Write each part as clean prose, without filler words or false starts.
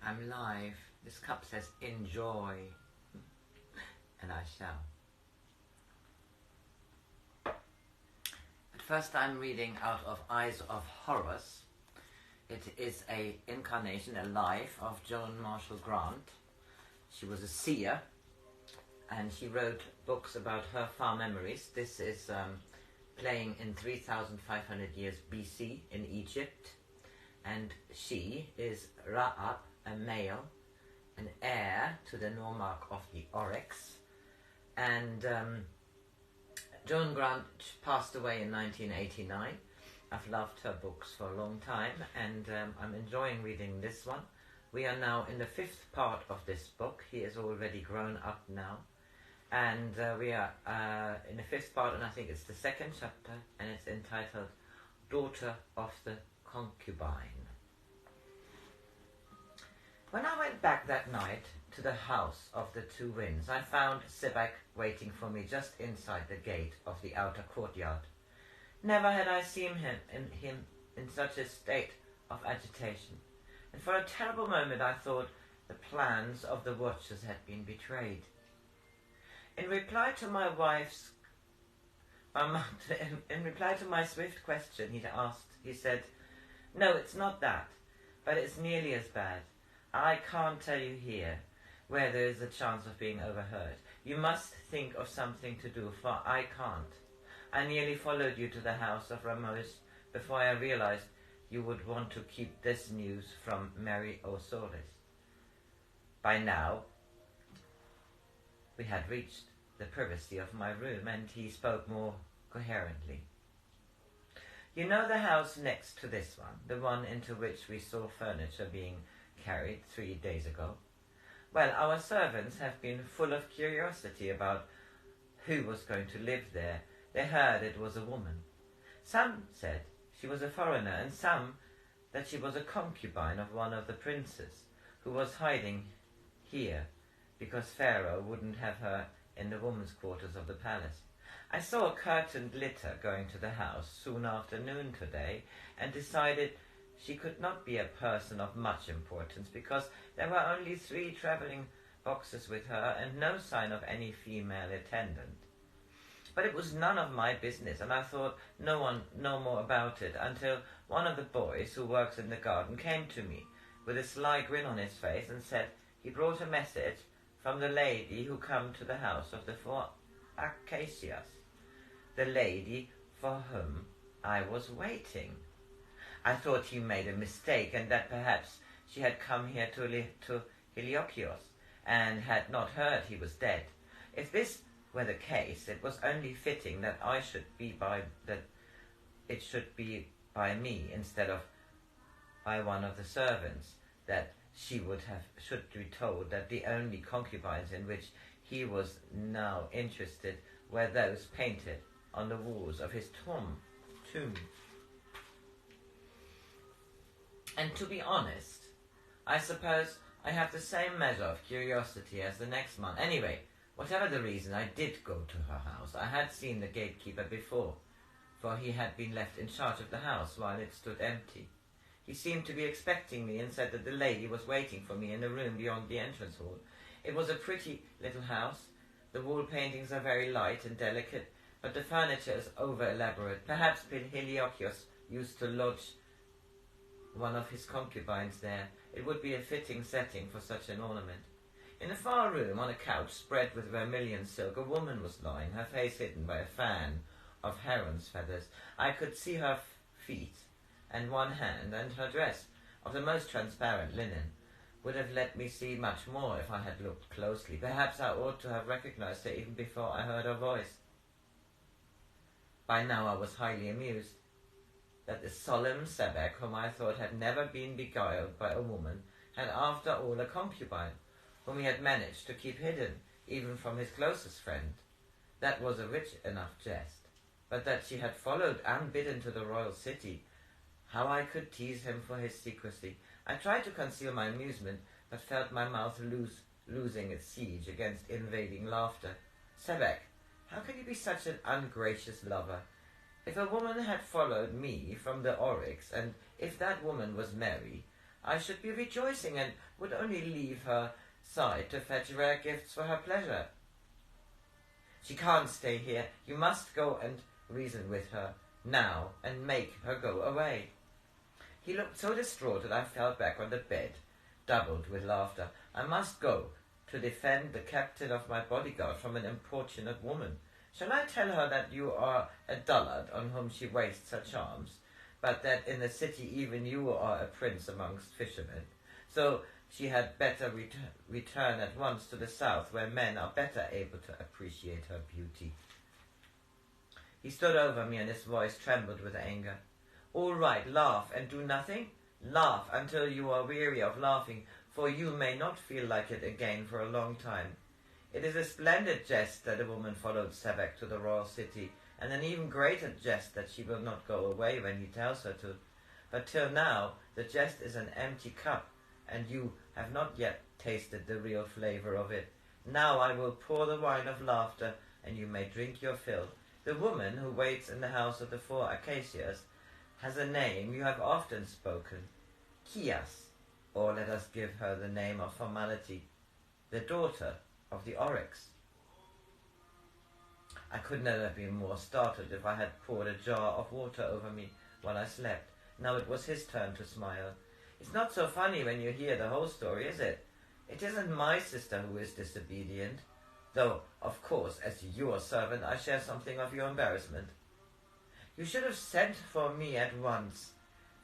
I'm live. This cup says enjoy, and I shall. But first I'm reading out of Eyes of Horus. It is a incarnation, a life of Joan Marshall Grants. She was a seer, and she wrote books about her far memories. This is playing in 3,500 years BC in Egypt, and she is Ra'ab, a male, an heir to the nomarch of the Oryx, and Joan Grant passed away in 1989. I've loved her books for a long time, and I'm enjoying reading this one. We are now in the 5th part of this book. He is already grown up now, and we are in the 5th part, and I think it's the 2nd chapter, and it's entitled Daughter of the Concubine. When I went back that night to the house of the two winds, I found Sebek waiting for me just inside the gate of the outer courtyard. Never had I seen him in such a state of agitation, and for a terrible moment I thought the plans of the watchers had been betrayed. In reply to my wife's in reply to my swift question, he said, "No, it's not that, but it's nearly as bad. I can't tell you here, where there is a chance of being overheard. You must think of something to do, for I can't. I nearly followed you to the house of Ramos before I realized you would want to keep this news from Mary Osiris." By now, we had reached the privacy of my room, and he spoke more coherently. "You know the house next to this one, the one into which we saw furniture being carried 3 days ago? Well, our servants have been full of curiosity about who was going to live there. They heard it was a woman. Some said she was a foreigner, and some that she was a concubine of one of the princes, who was hiding here because Pharaoh wouldn't have her in the women's quarters of the palace. I saw a curtained litter going to the house soon after noon today, and decided she could not be a person of much importance, because there were only 3 travelling boxes with her and no sign of any female attendant. But it was none of my business, and I thought no one know more about it until one of the boys who works in the garden came to me with a sly grin on his face and said he brought a message from the lady who come to the house of the 4 acacias, the lady for whom I was waiting. I thought he made a mistake, and that perhaps she had come here to Heliokios and had not heard he was dead. If this were the case, it was only fitting that it should be by me instead of by one of the servants, that she should be told that the only concubines in which he was now interested were those painted on the walls of his tomb. And to be honest, I suppose I have the same measure of curiosity as the next man. Anyway, whatever the reason, I did go to her house. I had seen the gatekeeper before, for he had been left in charge of the house while it stood empty. He seemed to be expecting me and said that the lady was waiting for me in a room beyond the entrance hall. It was a pretty little house. The wall paintings are very light and delicate, but the furniture is over-elaborate. Perhaps Heliokios used to lodge one of his concubines there. It would be a fitting setting for such an ornament. In a far room, on a couch spread with vermilion silk, a woman was lying, her face hidden by a fan of heron's feathers. I could see her feet and one hand, and her dress, of the most transparent linen, would have let me see much more if I had looked closely. Perhaps I ought to have recognized her even before I heard her voice. By now I was highly amused that the solemn Sebek, whom I thought had never been beguiled by a woman, had after all a concubine, whom he had managed to keep hidden, even from his closest friend. That was a rich enough jest. But that she had followed unbidden to the royal city, how I could tease him for his secrecy. I tried to conceal my amusement, but felt my mouth losing its siege against invading laughter. "Sebek, how can you be such an ungracious lover? If a woman had followed me from the Oryx, and if that woman was Mary, I should be rejoicing and would only leave her side to fetch rare gifts for her pleasure. She can't stay here. You must go and reason with her now and make her go away. He looked so distraught that I fell back on the bed, doubled with laughter. I must go to defend the captain of my bodyguard from an importunate woman. Shall I tell her that you are a dullard on whom she wastes her charms, but that in the city even you are a prince amongst fishermen? So she had better return at once to the south, where men are better able to appreciate her beauty. He stood over me and his voice trembled with anger. All right, laugh and do nothing? Laugh until you are weary of laughing, for you may not feel like it again for a long time. It is a splendid jest that a woman followed Sebek to the royal city, and an even greater jest that she will not go away when he tells her to. But till now the jest is an empty cup, and you have not yet tasted the real flavour of it. Now I will pour the wine of laughter, and you may drink your fill. The woman who waits in the house of the 4 acacias has a name you have often spoken, Chias, or let us give her the name of formality, the daughter of the oryx. I could never have been more startled if I had poured a jar of water over me while I slept. Now it was his turn to smile. It's not so funny when you hear the whole story, is it? It isn't my sister who is disobedient, though, of course, as your servant, I share something of your embarrassment. You should have sent for me at once.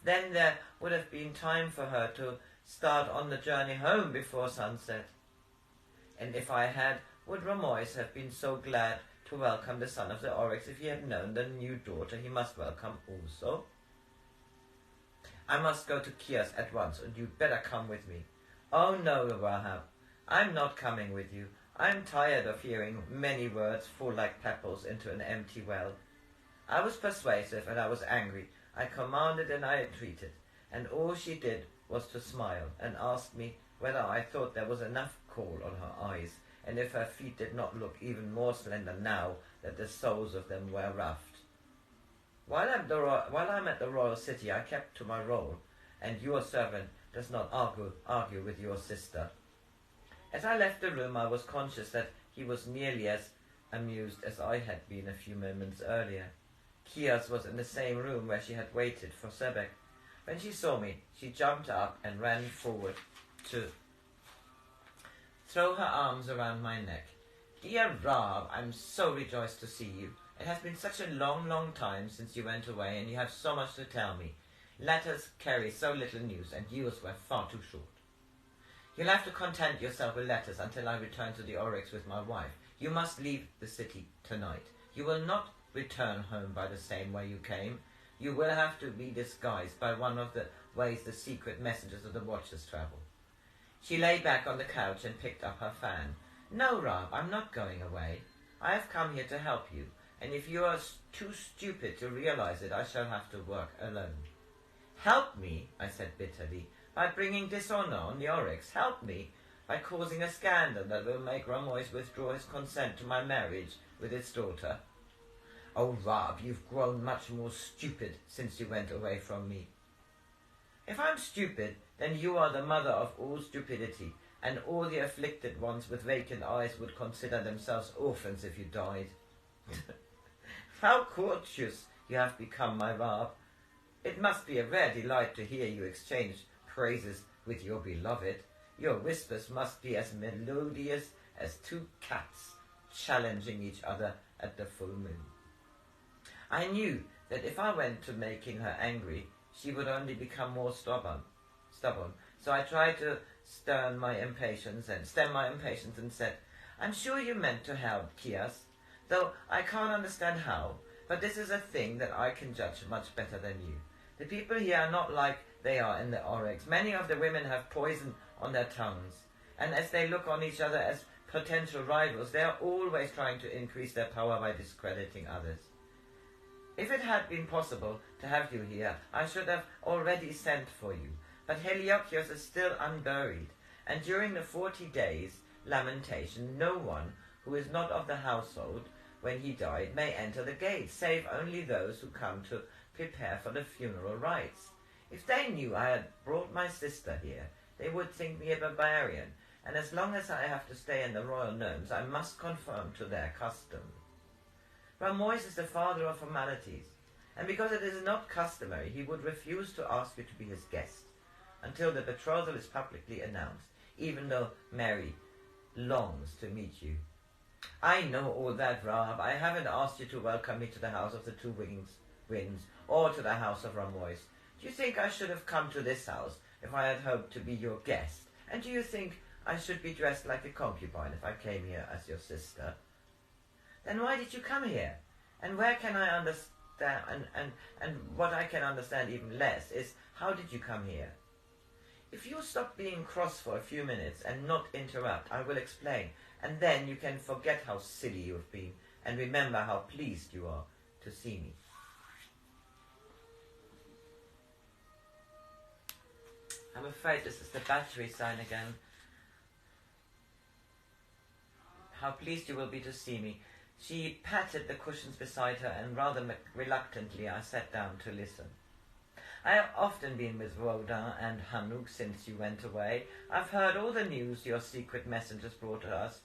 Then there would have been time for her to start on the journey home before sunset. And if I had, would Ramois have been so glad to welcome the son of the oryx if he had known the new daughter he must welcome also? I must go to Chias at once, and you'd better come with me. Oh no, Rahab, I'm not coming with you. I'm tired of hearing many words fall like pebbles into an empty well. I was persuasive and I was angry. I commanded and I entreated, and all she did was to smile and ask me whether I thought there was enough coal on her eyes, and if her feet did not look even more slender now that the soles of them were roughed. While I'm at the royal city, I kept to my role, and your servant does not argue with your sister. As I left the room, I was conscious that he was nearly as amused as I had been a few moments earlier. Chias was in the same room where she had waited for Sebek. When she saw me, she jumped up and ran forward to throw her arms around my neck. Dear Rab, I'm so rejoiced to see you. It has been such a long, long time since you went away, and you have so much to tell me. Letters carry so little news, and yours were far too short. You'll have to content yourself with letters until I return to the oryx with my wife. You must leave the city tonight. You will not return home by the same way you came. You will have to be disguised by one of the ways the secret messengers of the Watchers travel. She lay back on the couch and picked up her fan. No, Rab, I'm not going away. I have come here to help you, and if you are too stupid to realize it, I shall have to work alone. Help me, I said bitterly, by bringing dishonor on the oryx. Help me by causing a scandal that will make Ramois withdraw his consent to my marriage with its daughter. Oh, Rab, you've grown much more stupid since you went away from me. If I'm stupid, then you are the mother of all stupidity, and all the afflicted ones with vacant eyes would consider themselves orphans if you died. How courteous you have become, my Rab. It must be a rare delight to hear you exchange praises with your beloved. Your whispers must be as melodious as 2 cats challenging each other at the full moon. I knew that if I went to making her angry, she would only become more stubborn. So I tried to stem my impatience and said, I'm sure you meant to help, Chias, though I can't understand how, but this is a thing that I can judge much better than you. The people here are not like they are in the oryx. Many of the women have poison on their tongues, and as they look on each other as potential rivals, they are always trying to increase their power by discrediting others. If it had been possible to have you here, I should have already sent for you. But Heliochios is still unburied, and during the 40 days' lamentation, no one who is not of the household when he died may enter the gate, save only those who come to prepare for the funeral rites. If they knew I had brought my sister here, they would think me a barbarian, and as long as I have to stay in the royal gnomes, I must conform to their custom. Ramois is the father of formalities, and because it is not customary, he would refuse to ask you to be his guest until the betrothal is publicly announced, even though Mary longs to meet you. I know all that, Rahab. I haven't asked you to welcome me to the house of the two winds, or to the house of Ramois. Do you think I should have come to this house if I had hoped to be your guest? And do you think I should be dressed like a concubine if I came here as your sister? Then why did you come here? And where can I understand, and what I can understand even less is, how did you come here? If you stop being cross for a few minutes and not interrupt, I will explain, and then you can forget how silly you have been, and remember how pleased you are to see me. I'm afraid this is the battery sign again. How pleased you will be to see me. She patted the cushions beside her, and rather reluctantly I sat down to listen. I have often been with Rodin and Hanouk since you went away. I've heard all the news your secret messengers brought to us.